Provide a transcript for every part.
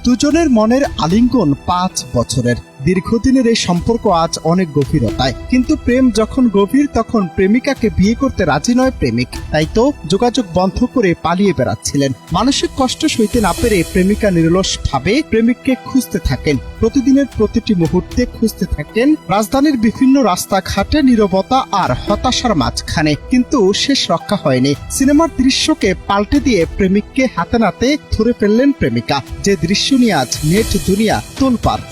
দুজনের মনের আলিঙ্গন 5 বছরের। দীর্ঘদিনের এই সম্পর্ক আজ অনেক গভীরতায়, কিন্তু প্রেম যখন গভীর তখন প্রেমিকাকে বিয়ে করতে রাজি নয় প্রেমিক। তাই তো যোগাযোগ বন্ধ করে পালিয়ে বেড়াচ্ছিলেন। মানসিক কষ্ট সইতে না পেরে প্রেমিকা নিরলসভাবে প্রেমিককে খুঁজতে থাকেন। প্রতিদিনের প্রতিটি মুহূর্তে খুঁজতে থাকেন রাজধানীর বিভিন্ন রাস্তাঘাটে, নীরবতা আর হতাশার মাঝখানে। কিন্তু শেষ রক্ষা হয়নি। সিনেমার দৃশ্যকে পাল্টে দিয়ে প্রেমিককে হাতে নাতে ধরে ফেললেন প্রেমিকা, যে দৃশ্য নিয়ে আজ নেট দুনিয়া তোলপাড়।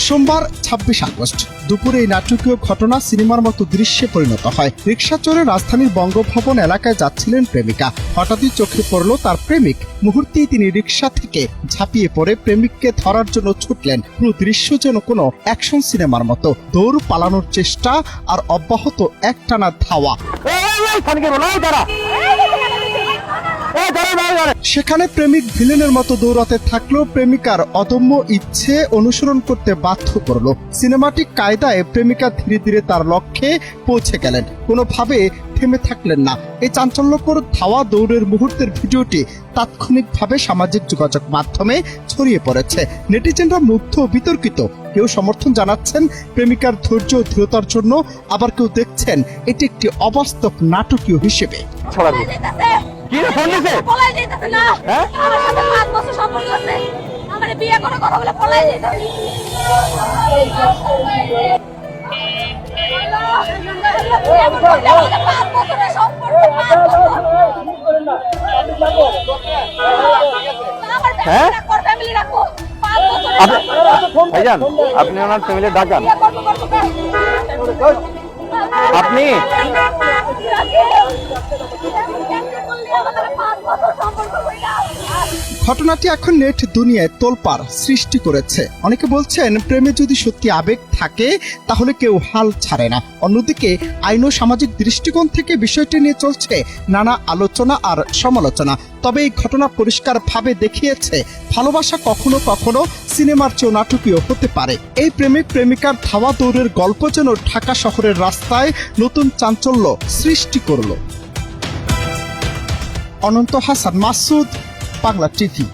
সোমবার 26 আগস্ট দুপুরে এই নাটকীয় ঘটনা সিনেমার মতো দৃশ্যে পরিণত হয়। রিকশা চড়ে রাজধানীর বঙ্গভবন এলাকায় যাচ্ছিলেন প্রেমিকা। হঠাৎই চোখে পড়ল তার প্রেমিক। মুহূর্তেই তিনি রিকশা থেকে ঝাঁপিয়ে পড়ে প্রেমিককে ধরার জন্য ছুটলেন। পুরো দৃশ্য যেন কোনো অ্যাকশন সিনেমার মতো। দৌড়, পালানোর চেষ্টা আর অব্যাহত একটানা ধাওয়া। সেখানে প্রেমিক ভিলেনের মতো দৌড়াতে থাকলেও প্রেমিকার অদম্য ইচ্ছে অনুসরণ করতে বাধ্য করলো। সিনেমাটিক কায়দায় প্রেমিকা ধীরে ধীরে তার লক্ষ্যে পৌঁছে গেলেন, কোনোভাবে থেমে থাকলেন না। এই চাঞ্চল্যকর ধাওয়া দৌড়ের মুহূর্তের ভিডিওটি তাৎক্ষণিকভাবে সামাজিক যোগাযোগ মাধ্যমে ছড়িয়ে পড়েছে। নেটিজেনরা মুগ্ধ, বিতর্কিত। কেউ সমর্থন জানাচ্ছেন প্রেমিকার ধৈর্য ও দৃঢ়তার জন্য, আবার কেউ দেখছেন এটি একটি অবাস্তব নাটকীয় হিসেবে। ভাইজান, আপনি ওনার ফ্যামিলি ডাকান। আপনি ঘটনাটি এখন নেট দুনিয়ায় তোলপাড় সৃষ্টি করেছে। অনেকে বলছেন প্রেমে যদি সত্যি আবেগ থাকে তাহলে কেউ হাল ছাড়ে না। অন্যদিকে আইন ও সামাজিক দৃষ্টিকোণ থেকে বিষয়টি নিয়ে চলছে নানা আলোচনা আর সমালোচনা। তবে এই ঘটনা পরিষ্কারভাবে দেখিয়েছে ভালোবাসা কখনো কখনো সিনেমার চেয়েও নাটকীয় হতে পারে। এই প্রেমিক প্রেমিকার ধাওয়া দৌড়ের গল্প যেন ঢাকা শহরের রাস্তায় নতুন চাঞ্চল্য সৃষ্টি করল। অনন্ত হাসান মাসুদ, বাংলা টিভি।